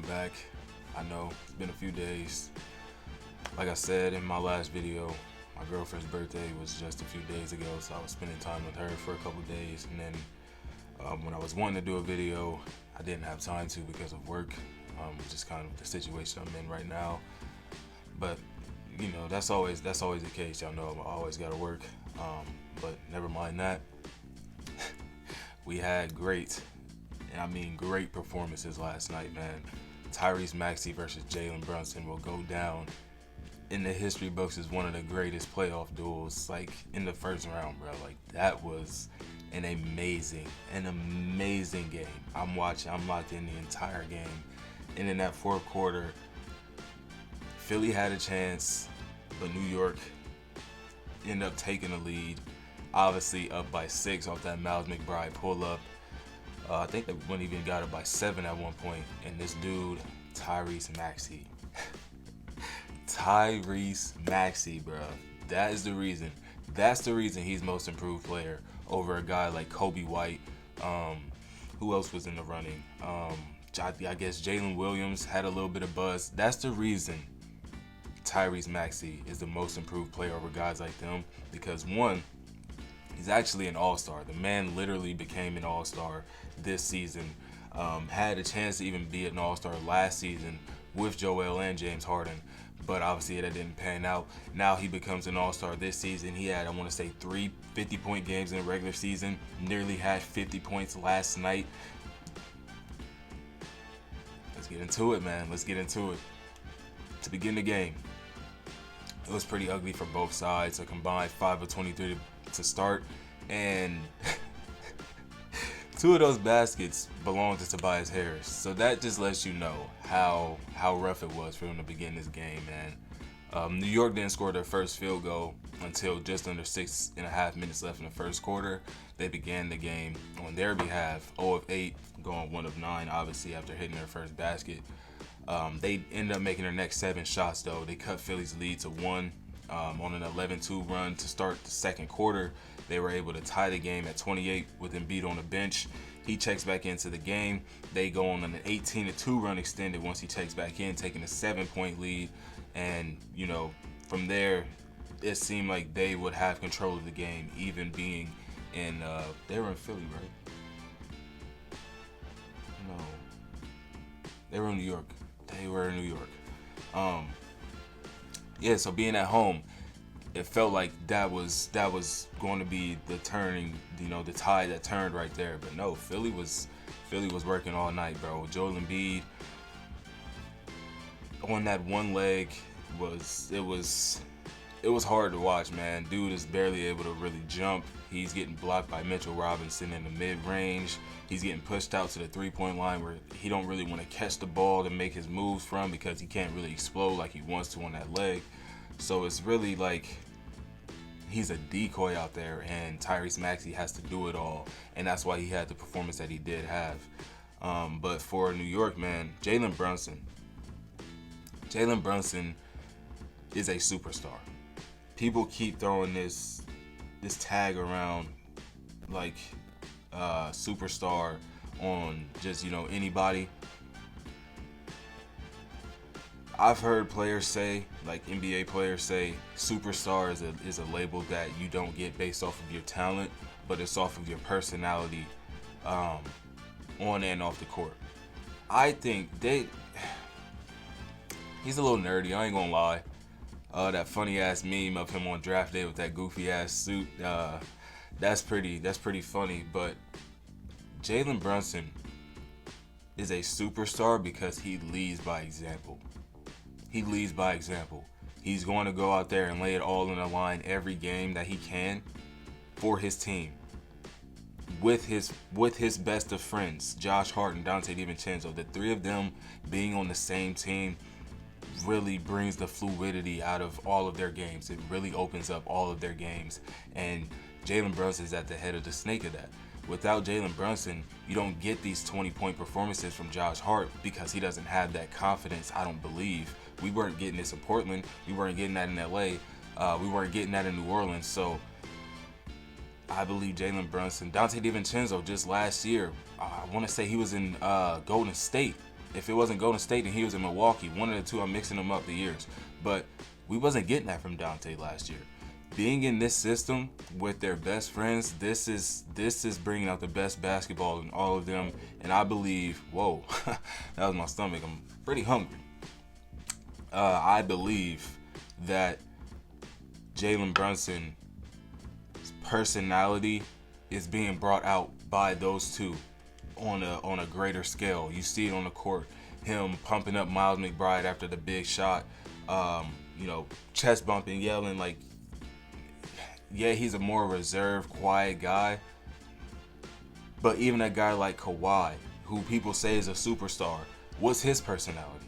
back. I know it's been a few days. Like I said in my last video, my girlfriend's birthday was just a few days ago, so I was spending time with her for a couple days. And then when I was wanting to do a video, I didn't have time to because of work, which is kind of the situation I'm in right now. But you know, that's always the case. Y'all know I always gotta work. But never mind that. We had great, and I mean great performances last night, man. Tyrese Maxey versus Jaylen Brunson will go down in the history books as one of the greatest playoff duels, like in the first round, bro. Like that was an amazing game. I'm locked in the entire game. And in that fourth quarter, Philly had a chance, but New York ended up taking the lead. Obviously up by 6 off that Miles McBride pull up. I think they went even got it by 7 at one point. And this dude, Tyrese Maxey. Tyrese Maxey, bro. That is the reason. That's the reason he's most improved player over a guy like Kobe White. Who else was in the running? I guess Jalen Williams had a little bit of buzz. That's the reason Tyrese Maxey is the most improved player over guys like them. Because one, he's actually an all-star. The man literally became an all-star this season. Had a chance to even be an all-star last season with Joel and James Harden, but obviously that didn't pan out. Now he becomes an all-star this season. He had, I want to say, 3 50-point games in the regular season. Nearly had 50 points last night. Let's get into it, man. Let's get into it. To begin the game, it was pretty ugly for both sides. A combined 5 of 23 to start, and 2 of those baskets belonged to Tobias Harris. So that just lets you know how rough it was for them to begin this game, man. New York didn't score their first field goal until just under 6.5 minutes left in the first quarter. They began the game on their behalf, 0 of 8, going 1 of 9, obviously, after hitting their first basket. They ended up making their next 7 shots, though. They cut Philly's lead to 1 on an 11-2 run to start the second quarter. They were able to tie the game at 28 with Embiid on the bench. He checks back into the game. They go on an 18-2 run extended once he checks back in, taking a 7-point lead. And, you know, from there, it seemed like they would have control of the game, even being in, they were in Philly, right? No. They were in New York. Yeah, so being at home, it felt like that was going to be the turning, you know, the tide that turned right there. But no, Philly was working all night, bro. Joel Embiid on that one leg it was hard to watch, man. Dude is barely able to really jump. He's getting blocked by Mitchell Robinson in the mid-range. He's getting pushed out to the three-point line where he don't really want to catch the ball to make his moves from because he can't really explode like he wants to on that leg. So it's really like he's a decoy out there, and Tyrese Maxey has to do it all, and that's why he had the performance that he did have. But for New York, man, Jaylen Brunson is a superstar. People keep throwing this tag around like superstar on just, you know, anybody. I've heard players say, like NBA players say, superstar is a label that you don't get based off of your talent, but it's off of your personality on and off the court. I think he's a little nerdy, I ain't gonna lie. That funny ass meme of him on draft day with that goofy ass suit, that's pretty funny. But Jaylen Brunson is a superstar because he leads by example. He's going to go out there and lay it all on the line every game that he can for his team. With his best of friends, Josh Hart and Dante DiVincenzo, the 3 of them being on the same team really brings the fluidity out of all of their games. It really opens up all of their games. And Jaylen Brunson is at the head of the snake of that. Without Jaylen Brunson, you don't get these 20-point performances from Josh Hart because he doesn't have that confidence, I don't believe. We weren't getting this in Portland. We weren't getting that in LA. We weren't getting that in New Orleans. So I believe Jaylen Brunson, Dante DiVincenzo just last year, I want to say he was in Golden State. If it wasn't Golden State and he was in Milwaukee, one of the two, I'm mixing them up the years. But we wasn't getting that from Dante last year. Being in this system with their best friends, this is bringing out the best basketball in all of them. And I believe, whoa, that was my stomach. I'm pretty hungry. I believe that Jaylen Brunson's personality is being brought out by those two on a greater scale. You see it on the court, him pumping up Miles McBride after the big shot, chest bumping, yelling, like, yeah, he's a more reserved, quiet guy. But even a guy like Kawhi, who people say is a superstar, what's his personality?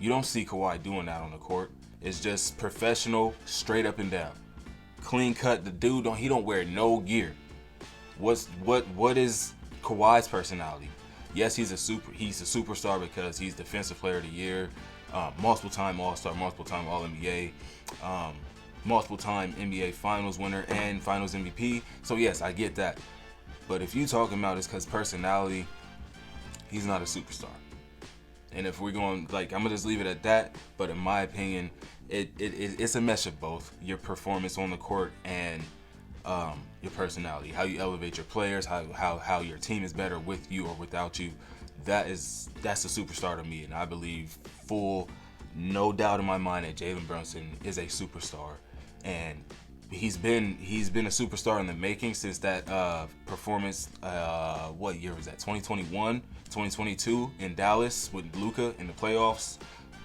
You don't see Kawhi doing that on the court. It's just professional, straight up and down. Clean cut. The dude don't wear no gear. What is Kawhi's personality? Yes, he's a superstar because he's Defensive Player of the Year, multiple time All-Star, multiple time All-NBA, multiple time NBA Finals winner and Finals MVP. So yes, I get that. But if you talking about it's because personality, he's not a superstar. And if we're going, like, I'm gonna just leave it at that. But in my opinion, it's a mesh of both your performance on the court and your personality, how you elevate your players, how your team is better with you or without you. That's a superstar to me, and I believe no doubt in my mind that Jaylen Brunson is a superstar, and he's been a superstar in the making since that performance. What year was that? 2021, 2022 in Dallas with Luka in the playoffs.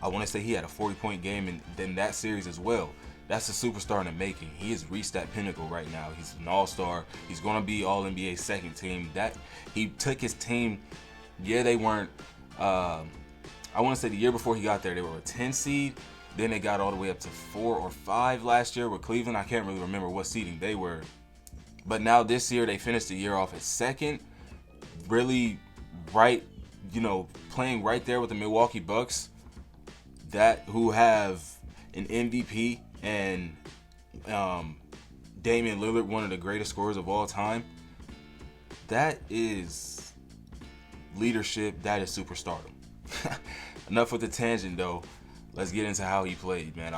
I want to say he had a 40-point game in then that series as well. That's a superstar in the making. He has reached that pinnacle right now. He's an all-star. He's going to be All-NBA second team. That he took his team. Yeah, they weren't. I want to say the year before he got there, they were a 10 seed. Then they got all the way up to 4 or 5 last year with Cleveland. I can't really remember what seeding they were. But now this year, they finished the year off at second. Really playing right there with the Milwaukee Bucks, who have an MVP and Damian Lillard, one of the greatest scorers of all time. That is leadership. That is superstardom. Enough with the tangent, though. Let's get into how he played, man.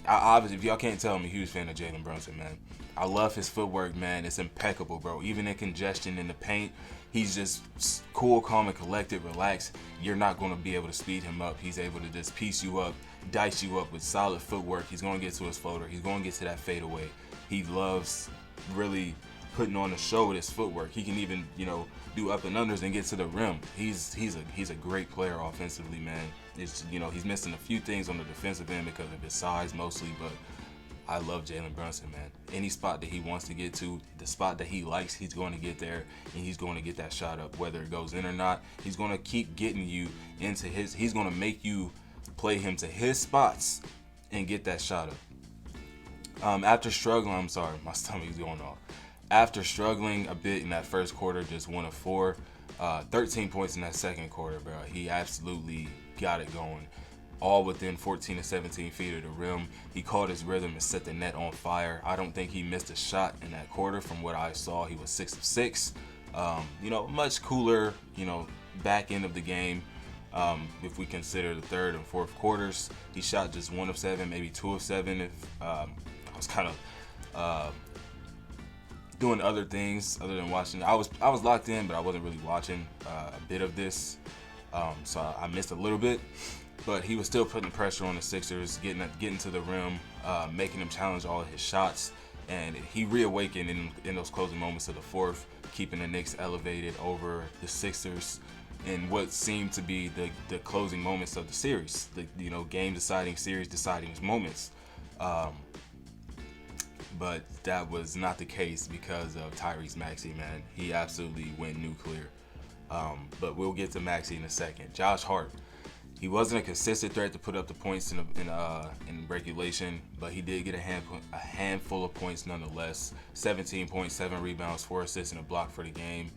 Obviously, if y'all can't tell, I'm a huge fan of Jaylen Brunson, man. I love his footwork, man. It's impeccable, bro. Even in congestion in the paint, he's just cool, calm, and collected, relaxed. You're not going to be able to speed him up. He's able to just piece you up, dice you up with solid footwork. He's going to get to his floater. He's going to get to that fadeaway. He loves really putting on the show with his footwork. He can even, do up and unders and get to the rim. He's a great player offensively, man. It's he's missing a few things on the defensive end because of his size mostly, but I love Jaylen Brunson, man. Any spot that he wants to get to, the spot that he likes, he's going to get there, and he's going to get that shot up, whether it goes in or not. He's going to keep getting you into he's going to make you play him to his spots and get that shot up. After struggling, I'm sorry, my stomach's going off. After struggling a bit in that first quarter, just 1 of 4, 13 points in that second quarter, bro. He absolutely got it going. All within 14 to 17 feet of the rim. He caught his rhythm and set the net on fire. I don't think he missed a shot in that quarter. From what I saw, he was 6 of 6. Much cooler, back end of the game. If we consider the third and fourth quarters, he shot just 1 of 7, maybe 2 of 7. I was kind of doing other things other than watching. I was locked in, but I wasn't really watching a bit of this, so I missed a little bit. But he was still putting pressure on the Sixers, getting to the rim, making them challenge all of his shots, and he reawakened in those closing moments of the fourth, keeping the Knicks elevated over the Sixers in what seemed to be the closing moments of the series, game deciding, series deciding moments. But that was not the case because of Tyrese Maxey, man. He absolutely went nuclear. But we'll get to Maxey in a second. Josh Hart. He wasn't a consistent threat to put up the points in regulation, but he did get a handful of points nonetheless. 17 points, 7 rebounds, 4 assists, and a block for the game.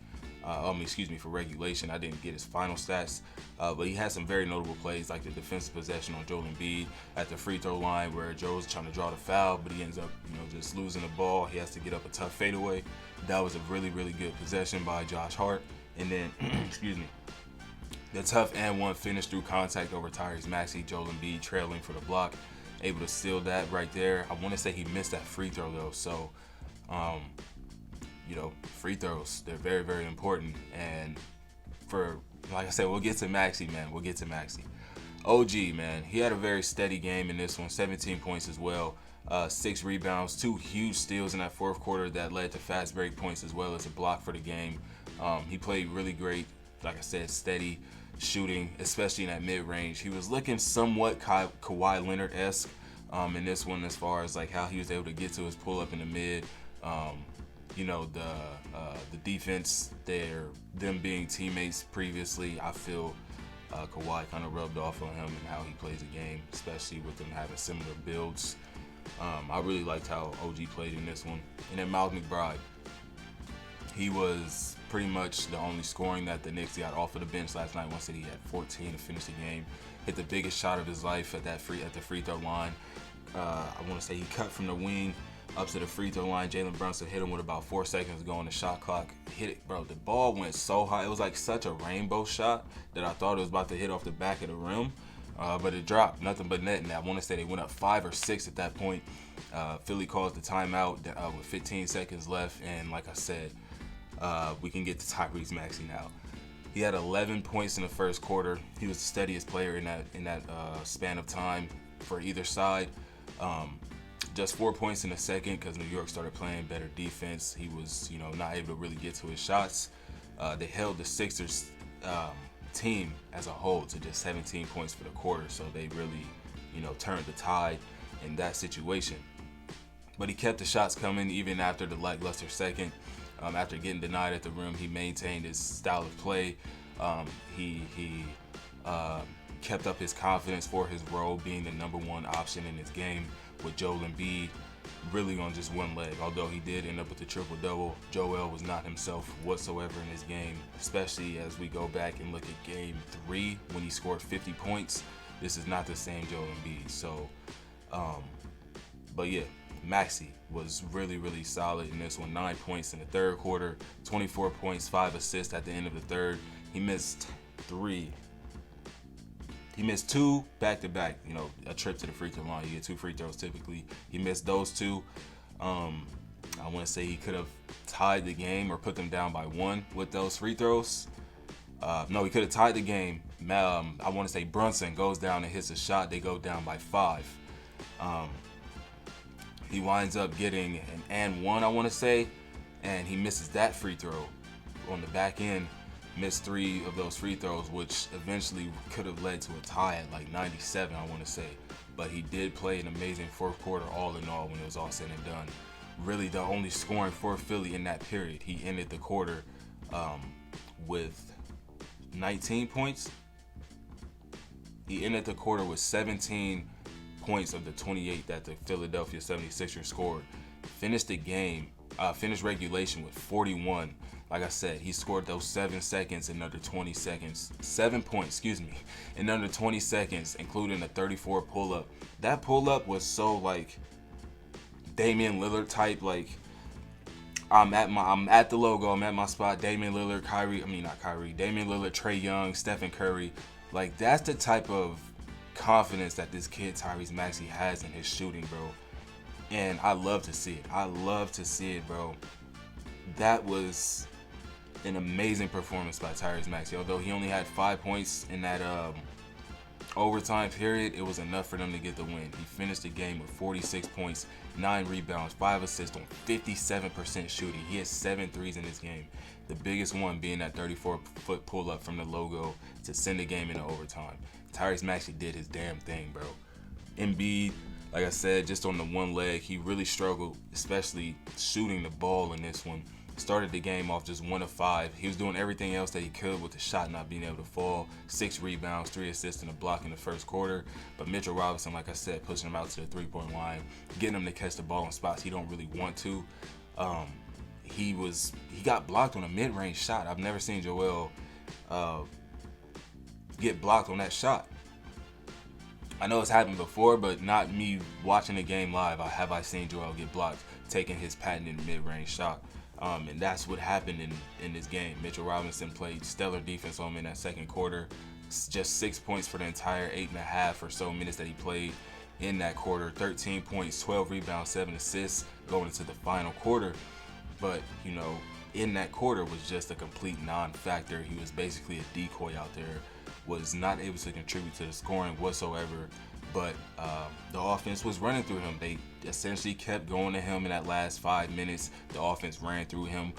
For regulation. I didn't get his final stats, but he had some very notable plays, like the defensive possession on Joel Embiid at the free throw line where Joe was trying to draw the foul, but he ends up, just losing the ball. He has to get up a tough fadeaway. That was a really, really good possession by Josh Hart. And then, The tough and one finish through contact over Tyrese Maxey. Joel Embiid trailing for the block, able to steal that right there. I want to say he missed that free throw though, so free throws, they're very, very important. And like I said, we'll get to Maxey, man. We'll get to Maxey. OG, man, he had a very steady game in this one. 17 points as well, 6 rebounds, 2 huge steals in that fourth quarter that led to fast break points as well as a block for the game. He played really great. Like I said, steady shooting, especially in that mid-range. He was looking somewhat Kawhi Leonard-esque in this one as far as like how he was able to get to his pull-up in the mid. The defense there, them being teammates previously, I feel Kawhi kind of rubbed off on him and how he plays the game, especially with them having similar builds. I really liked how OG played in this one. And then Miles McBride, he was pretty much the only scoring that the Knicks got off of the bench last night. Once he had 14 to finish the game, hit the biggest shot of his life at the free throw line. I want to say he cut from the wing up to the free throw line. Jaylen Brunson hit him with about 4 seconds to go on the shot clock. Hit it, bro. The ball went so high. It was like such a rainbow shot that I thought it was about to hit off the back of the rim. But it dropped, nothing but net. And I want to say they went up 5 or 6 at that point. Philly calls the timeout with 15 seconds left. And like I said, we can get to Tyrese Maxey now. He had 11 points in the first quarter. He was the steadiest player in that span of time for either side. Just 4 points in the second because New York started playing better defense. He was, not able to really get to his shots. They held the Sixers team as a whole to just 17 points for the quarter, so they really, turned the tide in that situation. But he kept the shots coming even after the lackluster second. After getting denied at the rim, he maintained his style of play. He kept up his confidence for his role being the number one option in his game, with Joel Embiid really on just one leg. Although he did end up with a triple-double, Joel was not himself whatsoever in his game, especially as we go back and look at Game 3 when he scored 50 points. This is not the same Joel Embiid. So, but yeah, Maxey was really, really solid in this one. 9 points in the third quarter, 24 points, 5 assists at the end of the third. He missed 2 back-to-back, a trip to the free throw line. You get 2 free throws typically. He missed those 2. I want to say he could have tied the game or put them down by 1 with those free throws. No, he could have tied the game. I want to say Brunson goes down and hits a shot. They go down by 5. He winds up getting an and 1, I want to say, and he misses that free throw on the back end. Missed 3 of those free throws, which eventually could have led to a tie at like 97, I want to say. But he did play an amazing fourth quarter all in all when it was all said and done. Really the only scoring for Philly in that period. He ended the quarter with 19 points. He ended the quarter with 17 points of the 28 that the Philadelphia 76ers scored. Finished regulation with 41. Like I said, he scored those 7 seconds in under 20 seconds. 7 points, in under 20 seconds, including a 34 pull-up. That pull-up was so like Damian Lillard type. Like I'm at the logo. I'm at my spot. Damian Lillard, Damian Lillard, Trae Young, Stephen Curry. Like that's the type of confidence that this kid Tyrese Maxey has in his shooting, bro. And I love to see it. Bro. That was an amazing performance by Tyrese Maxey. Although he only had 5 points in that overtime period, it was enough for them to get the win. He finished the game with 46 points, 9 rebounds, 5 assists on 57% shooting. He had 7 threes in this game. The biggest one being that 34-foot pull-up from the logo to send the game into overtime. Tyrese Maxey did his damn thing, bro. Embiid, like I said, just on the one leg, he really struggled, especially shooting the ball in this one. Started the game off just 1 of 5. He was doing everything else that he could with the shot not being able to fall. 6 rebounds, 3 assists and a block in the first quarter. But Mitchell Robinson, like I said, pushing him out to the three-point line, getting him to catch the ball in spots he don't really want to. He got blocked on a mid-range shot. I've never seen Joel get blocked on that shot. I know it's happened before, but not me watching the game live. Have I seen Joel get blocked taking his patented mid-range shot? And that's what happened in this game. Mitchell Robinson played stellar defense on him in that second quarter. Just 6 points for the entire 8.5 or so minutes that he played in that quarter. 13 points, 12 rebounds, 7 assists going into the final quarter. But, you know, in that quarter was just a complete non-factor. He was basically a decoy out there, was not able to contribute to the scoring whatsoever. But the offense was running through him. They essentially kept going to him in that last 5 minutes. The offense ran through him.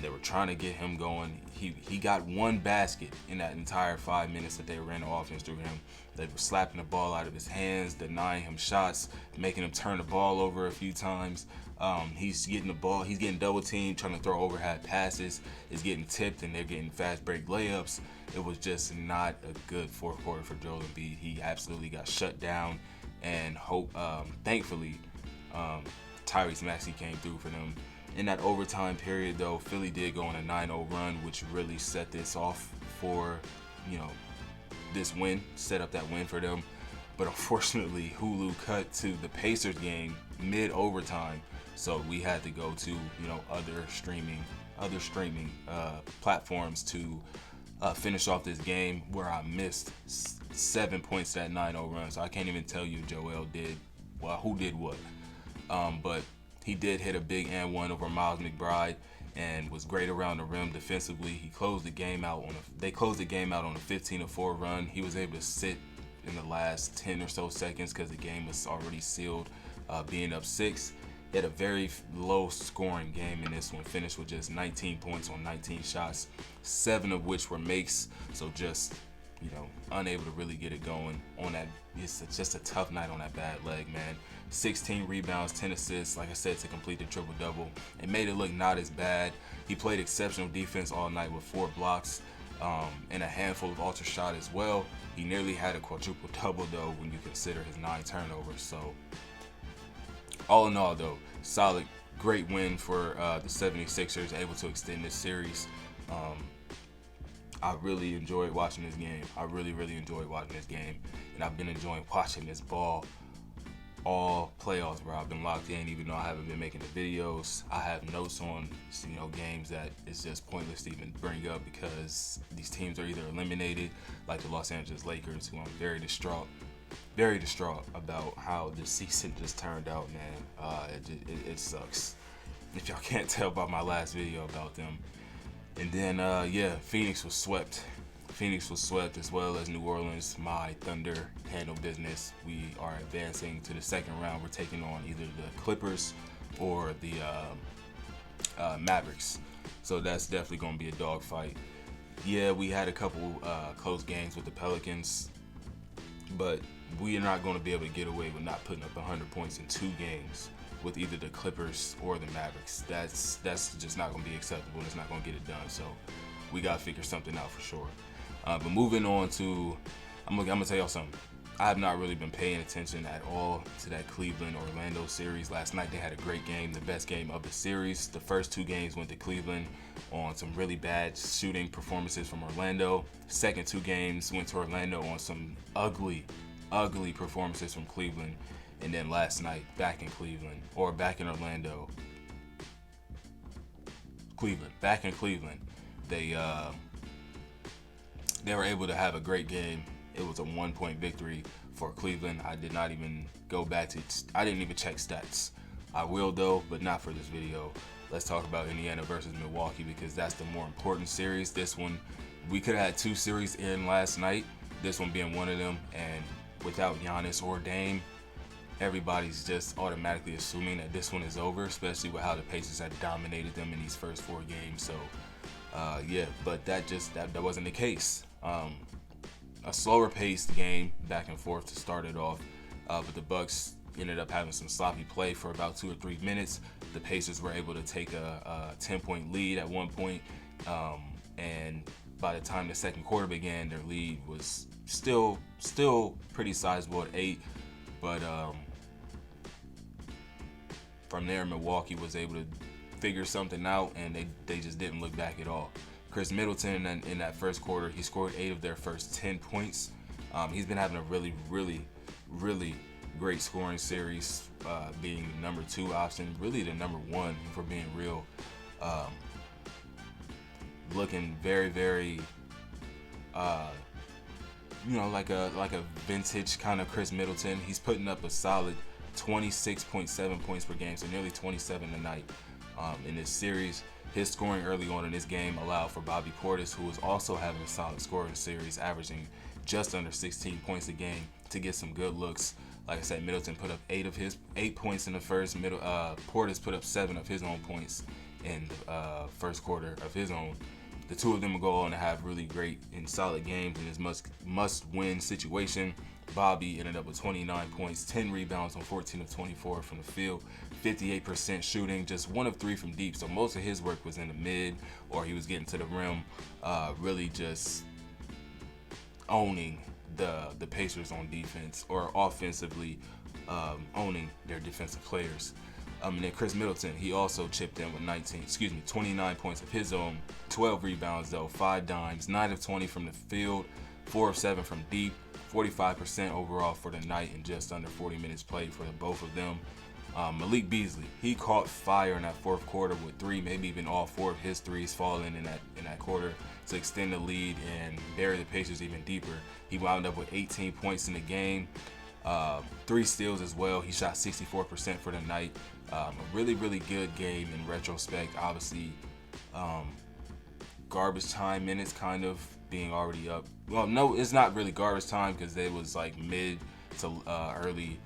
They were trying to get him going. He got one basket in that entire 5 minutes that they ran the offense through him. They were slapping the ball out of his hands, denying him shots, making him turn the ball over a few times. He's getting the ball, he's getting double teamed, trying to throw overhead passes. It's getting tipped, and they're getting fast break layups. It was just not a good fourth quarter for Joel Embiid. He absolutely got shut down, and thankfully, Tyrese Maxey came through for them. In that overtime period, though, Philly did go on a 9-0 run, which really set this off for, you know, this win, set up that win for them. But unfortunately, Hulu cut to the Pacers game mid-overtime, so we had to go to, you know, other streaming platforms to finish off this game, where I missed 7 points that 9-0 run. So I can't even tell you Joel did, well, who did what. But he did hit a big and one over Miles McBride and was great around the rim defensively. He closed the game out on a 15-4 run. He was able to sit in the last 10 or so seconds because the game was already sealed, being up 6. He had a very low scoring game in this one, finished with just 19 points on 19 shots, 7 of which were makes. So just, you know, unable to really get it going on that. It's just a tough night on that bad leg, man. 16 rebounds, 10 assists, like I said, to complete the triple-double. It made it look not as bad. He played exceptional defense all night with 4 blocks and a handful of ultra shot as well. He nearly had a quadruple-double, though, when you consider his 9 turnovers. So all in all, though, solid, great win for the 76ers, able to extend this series. I really enjoyed watching this game. I really, really enjoyed watching this game. And I've been enjoying watching this ball all playoffs, bro. I've been locked in, even though I haven't been making the videos. I have notes on, you know, games that it's just pointless to even bring up because these teams are either eliminated, like the Los Angeles Lakers, who I'm very distraught about how this season just turned out, man. It sucks. If y'all can't tell by my last video about them. And then, Phoenix was swept. As well as New Orleans. My Thunder handled business. We are advancing to the second round. We're taking on either the Clippers or the Mavericks. So that's definitely going to be a dogfight. Yeah, we had a couple close games with the Pelicans, but we are not going to be able to get away with not putting up 100 points in 2 games with either the Clippers or the Mavericks. That's just not going to be acceptable. It's not going to get it done. So we got to figure something out for sure. But moving on to, I'm gonna tell y'all something. I have not really been paying attention at all to that Cleveland-Orlando series. Last night they had a great game, the best game of the series. The first 2 games went to Cleveland on some really bad shooting performances from Orlando. Second 2 games went to Orlando on some ugly performances from Cleveland. And then last night, back in Orlando, they were able to have a great game. It was a 1-point victory for Cleveland. I didn't even check stats. I will though, but not for this video. Let's talk about Indiana versus Milwaukee because that's the more important series. This one, we could have had 2 series in last night, this one being one of them, and without Giannis or Dame, everybody's just automatically assuming that this one is over, especially with how the Pacers had dominated them in these first 4 games. So but that wasn't the case. A slower paced game back and forth to start it off, but the Bucks ended up having some sloppy play for about 2 or 3 minutes. The Pacers were able to take a 10-point lead at one point, and by the time the second quarter began, their lead was still pretty sizable at 8, but from there Milwaukee was able to figure something out, and they just didn't look back at all. Chris Middleton in that first quarter, he scored 8 of their first 10 points. He's been having a really, really, really great scoring series, being the number 2 option, really the number 1 for being real. Um, Looking very, very, uh, like a vintage kind of Chris Middleton. He's putting up a solid 26.7 points per game, so nearly 27 a night in this series. His scoring early on in this game allowed for Bobby Portis, who was also having a solid scoring series, averaging just under 16 points a game, to get some good looks. Like I said, Middleton put up 8 points in the first. Portis put up 7 of his own points in the first quarter of his own. The two of them will go on to have really great and solid games in this must-win situation. Bobby ended up with 29 points, 10 rebounds on 14 of 24 from the field, 58% shooting, just 1 of 3 from deep. So most of his work was in the mid, or he was getting to the rim, really just owning the Pacers on defense, or offensively owning their defensive players. And then Chris Middleton, he also chipped in with 29 points of his own, 12 rebounds though, 5 dimes, 9 of 20 from the field, 4 of 7 from deep, 45% overall for the night, and just under 40 minutes played for the both of them. Malik Beasley, he caught fire in that fourth quarter with 3, maybe even all 4 of his threes falling in that quarter to extend the lead and bury the Pacers even deeper. He wound up with 18 points in the game, 3 steals as well. He shot 64% for the night. A really, really good game in retrospect. Obviously, garbage time minutes kind of being already up. Well, no, it's not really garbage time because it was like mid to early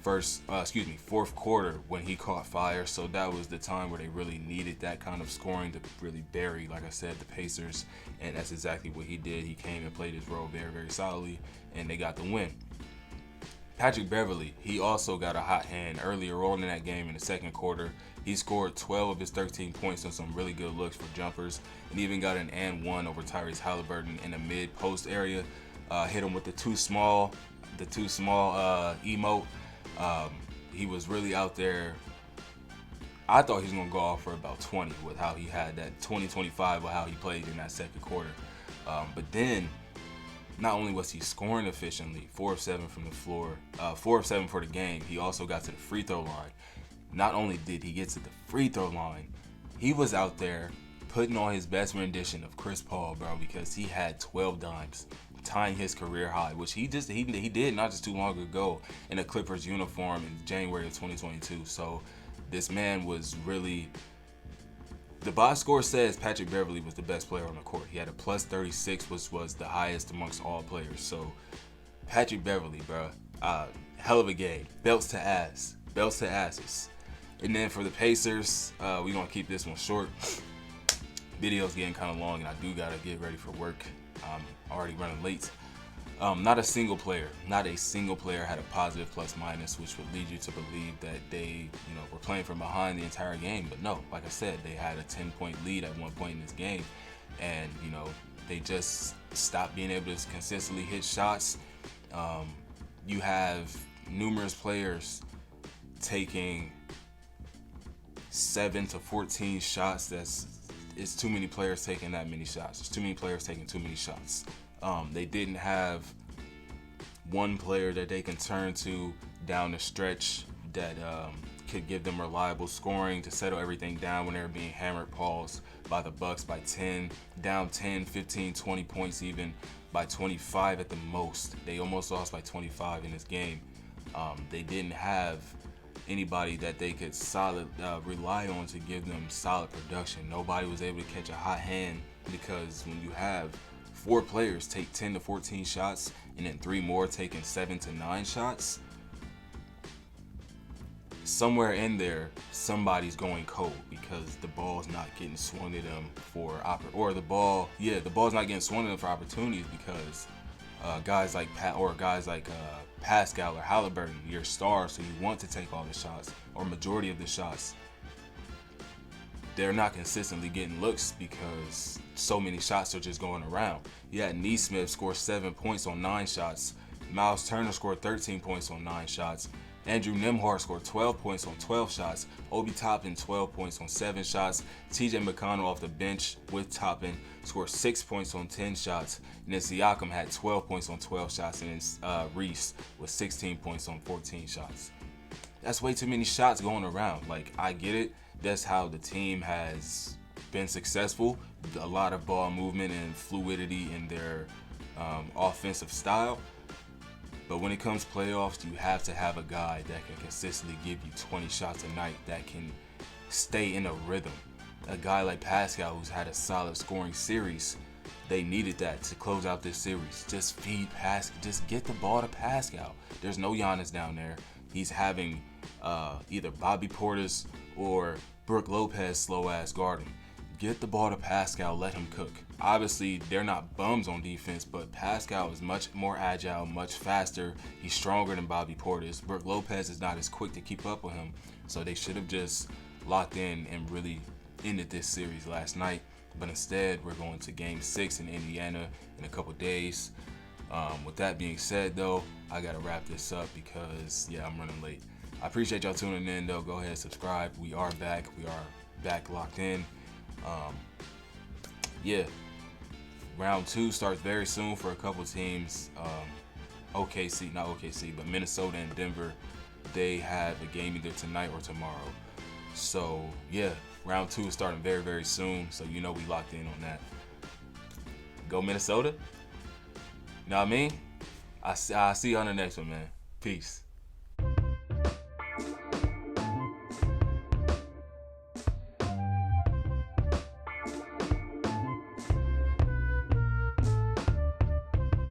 fourth quarter when he caught fire. So that was the time where they really needed that kind of scoring to really bury, like I said, the Pacers. And that's exactly what he did. He came and played his role very, very solidly, and they got the win. Patrick Beverly, he also got a hot hand earlier on in that game in the second quarter. He scored 12 of his 13 points on some really good looks for jumpers, and even got an and one over Tyrese Halliburton in the mid-post area. Hit him with the too small emote. He was really out there. I thought he was going to go off for about 20 with how he had that 20-25 with how he played in that second quarter. But then, not only was he scoring efficiently, 4 of 7 from the floor, 4 of 7 for the game, he also got to the free throw line. Not only did he get to the free throw line, he was out there putting on his best rendition of Chris Paul, bro, because he had 12 dimes, tying his career high, which he did not just too long ago in a Clippers uniform in January of 2022. So this man was really, the box score says Patrick Beverly was the best player on the court. He had a plus 36, which was the highest amongst all players. So Patrick Beverly, bro, hell of a game, belts to asses. And then for the Pacers, we're gonna keep this one short. Video's getting kind of long, and I do gotta get ready for work. I'm already running late. Not a single player had a positive plus minus, which would lead you to believe that they, were playing from behind the entire game. But no, like I said, they had a 10-point lead at one point in this game, and they just stopped being able to consistently hit shots. You have numerous players taking 7 to 14 shots. It's too many players taking that many shots. There's too many players taking too many shots. They didn't have one player that they can turn to down the stretch that could give them reliable scoring to settle everything down when they were being hammered pause by the Bucks by 10, down 10, 15, 20 points, even by 25 at the most. They almost lost by 25 in this game. They didn't have anybody that they could rely on to give them solid production. Nobody was able to catch a hot hand, because when you have 4 players take 10 to 14 shots and then 3 more taking 7 to 9 shots, somewhere in there somebody's going cold, because the ball's not getting swung to them the ball's not getting swung to them for opportunities, because guys like Pascal or Halliburton, your stars, so you want to take all the shots or majority of the shots, they're not consistently getting looks because so many shots are just going around. You had Nesmith score 7 points on 9 shots. Miles Turner scored 13 points on 9 shots. Andrew Nembhard scored 12 points on 12 shots. Obi Toppin 12 points on 7 shots. TJ McConnell off the bench with Toppin scored 6 points on 10 shots. And then Siakam had 12 points on 12 shots. And then Reese with 16 points on 14 shots. That's way too many shots going around. Like, I get it. that's how the team has been successful. A lot of ball movement and fluidity in their offensive style. But when it comes playoffs, you have to have a guy that can consistently give you 20 shots a night, that can stay in a rhythm. A guy like Pascal, who's had a solid scoring series, they needed that to close out this series. Just feed Pascal. Just get the ball to Pascal. There's no Giannis down there. He's having either Bobby Portis or Brook Lopez slow-ass guarding. Get the ball to Pascal. Let him cook. Obviously, they're not bums on defense, but Pascal is much more agile, much faster. He's stronger than Bobby Portis. Brook Lopez is not as quick to keep up with him, so they should have just locked in and really ended this series last night. But instead, we're going to Game 6 in Indiana in a couple days. With that being said, though, I got to wrap this up because, yeah, I'm running late. I appreciate y'all tuning in, though. Go ahead and subscribe. We are back. We are back locked in. Yeah, round 2 starts very soon for a couple teams. Not OKC, but Minnesota and Denver, they have a game either tonight or tomorrow. So, yeah, round 2 is starting very, very soon. So, we locked in on that. Go Minnesota. You know what I mean? I'll see you on the next one, man. Peace.